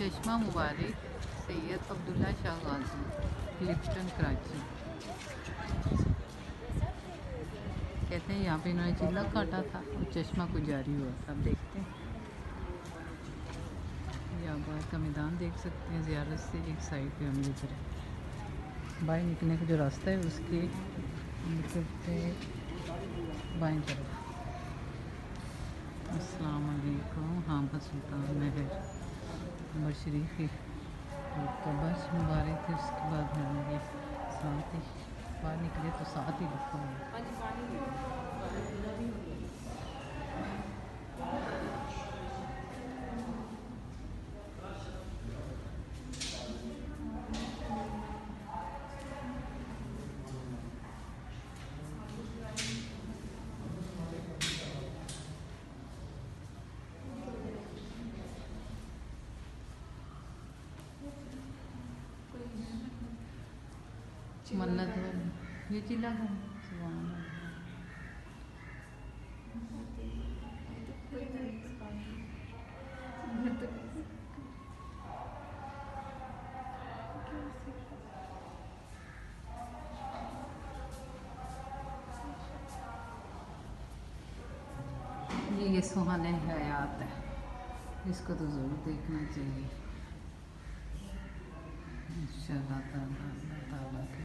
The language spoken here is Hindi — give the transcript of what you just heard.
चश्मा मुबारक सैयद अब्दुल्ला शाह गाजी, क्लिफ्टन कराची। कहते हैं यहाँ पे इन्होंने चिल्ला काटा था और चश्मा को जारी हुआ था। अब देखते हैं, यहाँ बाहर का मैदान देख सकते हैं। ज़ियारत से एक साइड पे हम दिख रहे हैं, बाहर निकलने का जो रास्ता है उसके निकलते बाएं तरफ। अस्सलाम वालेकुम। हाँ बस सुल्तान महर बशरीफ की तो बस मुबारक थी। उसके बाद होंगे साथ ही बाहर निकले तो साथ ही लिखा हुआ। मन्नत है ये चिल्ला था। ये सुहाने हयात है, इसको तो ज़रूर देखना चाहिए इंशाअल्लाह ताला।